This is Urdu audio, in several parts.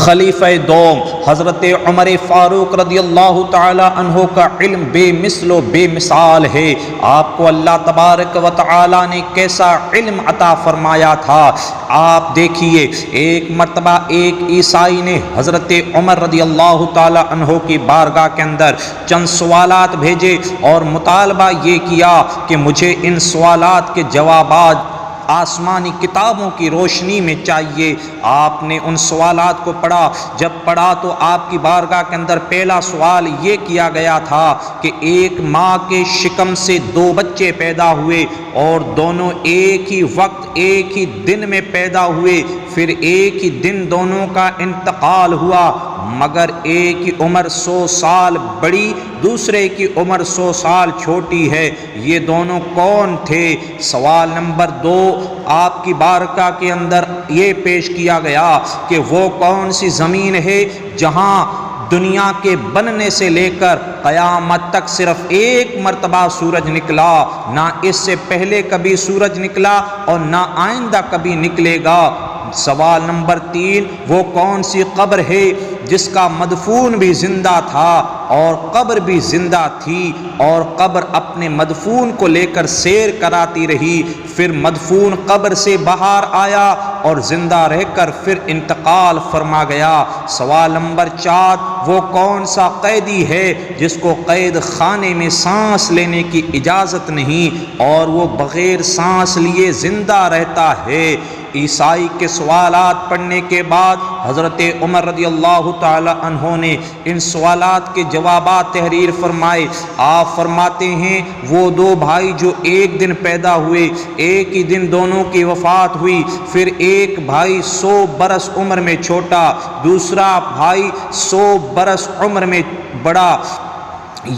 خلیفہ دوم حضرت عمر فاروق رضی اللہ تعالی عنہ کا علم بے مثل و بے مثال ہے۔ آپ کو اللہ تبارک و تعالی نے کیسا علم عطا فرمایا تھا۔ آپ دیکھیے، ایک مرتبہ ایک عیسائی نے حضرت عمر رضی اللہ تعالی عنہ کی بارگاہ کے اندر چند سوالات بھیجے اور مطالبہ یہ کیا کہ مجھے ان سوالات کے جوابات آسمانی کتابوں کی روشنی میں چاہیے۔ آپ نے ان سوالات کو پڑھا، جب پڑھا تو آپ کی بارگاہ کے اندر پہلا سوال یہ کیا گیا تھا کہ ایک ماں کے شکم سے دو بچے پیدا ہوئے اور دونوں ایک ہی وقت ایک ہی دن میں پیدا ہوئے، پھر ایک ہی دن دونوں کا انتقال ہوا، مگر ایک کی عمر 100 سال بڑی، دوسرے کی عمر 100 سال چھوٹی ہے، یہ دونوں کون تھے؟ سوال نمبر 2 آپ کی بارگاہ کے اندر یہ پیش کیا گیا کہ وہ کون سی زمین ہے جہاں دنیا کے بننے سے لے کر قیامت تک صرف ایک مرتبہ سورج نکلا، نہ اس سے پہلے کبھی سورج نکلا اور نہ آئندہ کبھی نکلے گا۔ سوال نمبر 3 وہ کون سی قبر ہے جس کا مدفون بھی زندہ تھا اور قبر بھی زندہ تھی، اور قبر اپنے مدفون کو لے کر سیر کراتی رہی، پھر مدفون قبر سے باہر آیا اور زندہ رہ کر پھر انتقال فرما گیا۔ سوال نمبر 4 وہ کون سا قیدی ہے جس کو قید خانے میں سانس لینے کی اجازت نہیں اور وہ بغیر سانس لیے زندہ رہتا ہے؟ عیسائی کے سوالات پڑھنے کے بعد حضرت عمر رضی اللہ تعالی عنہ نے ان سوالات کے جوابات تحریر فرمائے۔ آپ فرماتے ہیں وہ دو بھائی جو ایک دن پیدا ہوئے، ایک ہی دن دونوں کی وفات ہوئی، پھر ایک بھائی 100 برس عمر میں چھوٹا، دوسرا بھائی 100 برس عمر میں بڑا،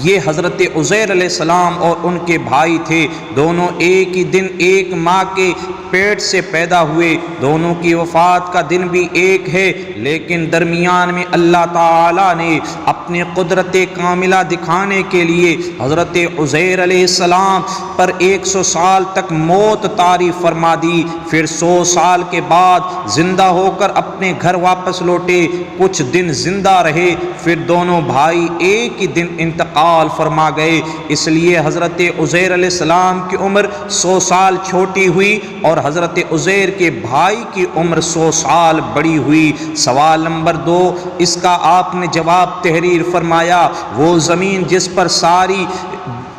یہ حضرت عزیر علیہ السلام اور ان کے بھائی تھے، دونوں ایک ہی دن ایک ماں کے پیٹ سے پیدا ہوئے، دونوں کی وفات کا دن بھی ایک ہے، لیکن درمیان میں اللہ تعالیٰ نے اپنی قدرت کاملہ دکھانے کے لیے حضرت عزیر علیہ السلام پر 100 سال تک موت طاری فرما دی، پھر 100 سال کے بعد زندہ ہو کر اپنے گھر واپس لوٹے، کچھ دن زندہ رہے، پھر دونوں بھائی ایک ہی دن انتقال فرما گئے۔ اس لیے حضرت عزیر علیہ السلام کی عمر 100 سال چھوٹی ہوئی اور حضرت عزیر کے بھائی کی عمر 100 سال بڑی ہوئی۔ سوال نمبر 2 اس کا آپ نے جواب تحریر فرمایا، وہ زمین جس پر ساری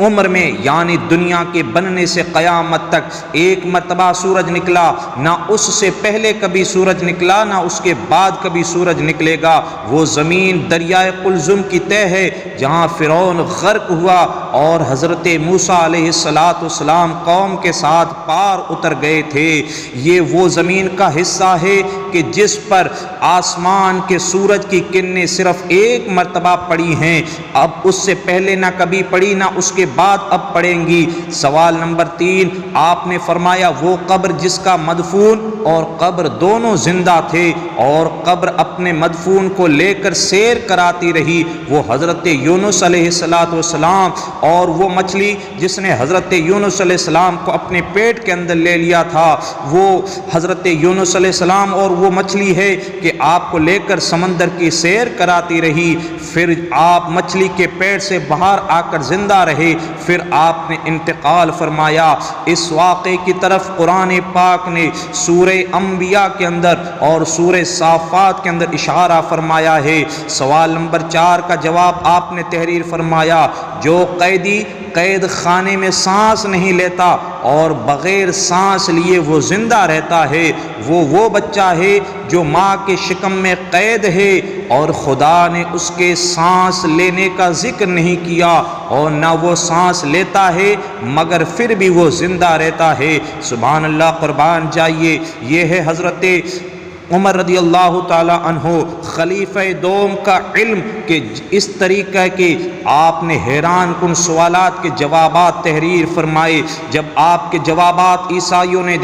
عمر میں یعنی دنیا کے بننے سے قیامت تک ایک مرتبہ سورج نکلا، نہ اس سے پہلے کبھی سورج نکلا نہ اس کے بعد کبھی سورج نکلے گا، وہ زمین دریائے قلزم کی تہ ہے جہاں فرعون غرق ہوا اور حضرت موسیٰ علیہ السلام قوم کے ساتھ پار اتر گئے تھے۔ یہ وہ زمین کا حصہ ہے کہ جس پر آسمان کے سورج کی کرنیں صرف ایک مرتبہ پڑی ہیں، اب اس سے پہلے نہ کبھی پڑی نہ اس کے بعد اب پڑیں گی۔ سوال نمبر 3 آپ نے فرمایا وہ قبر جس کا مدفون اور قبر دونوں زندہ تھے اور قبر اپنے مدفون کو لے کر سیر کراتی رہی، وہ حضرت یونس علیہ السلام اور وہ مچھلی جس نے حضرت یونس علیہ السلام کو اپنے پیٹ کے اندر لے لیا تھا، وہ حضرت یونس علیہ السلام اور وہ مچھلی ہے کہ آپ کو لے کر سمندر کی سیر کراتی رہی، پھر آپ مچھلی کے پیٹ سے باہر آ کر زندہ رہے، پھر آپ نے انتقال فرمایا۔ اس واقعے کی طرف قرآن پاک نے سورہ انبیاء کے اندر اور سورہ صافات کے اندر اشارہ فرمایا ہے۔ سوال نمبر 4 کا جواب آپ نے تحریر فرمایا، جو قیدی قید خانے میں سانس نہیں لیتا اور بغیر سانس لیے وہ زندہ رہتا ہے، وہ بچہ ہے جو ماں کے شکم میں قید ہے اور خدا نے اس کے سانس لینے کا ذکر نہیں کیا اور نہ وہ سانس لیتا ہے مگر پھر بھی وہ زندہ رہتا ہے۔ سبحان اللہ، قربان جائیے، یہ ہے حضرت عمر رضی اللہ تعالی عنہ خلیفہ دوم کا علم کہ اس طریقہ کے آپ نے حیران کن سوالات کے جوابات تحریر فرمائے۔ جب آپ کے جوابات عیسائیوں نے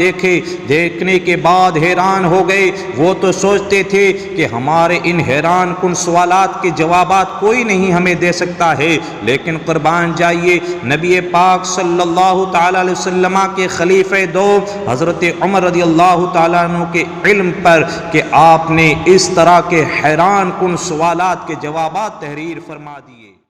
دیکھنے کے بعد حیران ہو گئے، وہ تو سوچتے تھے کہ ہمارے ان حیران کن سوالات کے جوابات کوئی نہیں ہمیں دے سکتا ہے، لیکن قربان جائیے نبی پاک صلی اللہ تعالی علیہ وسلم کے خلیفہ دوم حضرت عمر رضی اللہ تعالیٰ عنہ کے علم پر کہ آپ نے اس طرح کے حیران کن سوالات کے جوابات تحریر فرما دیے۔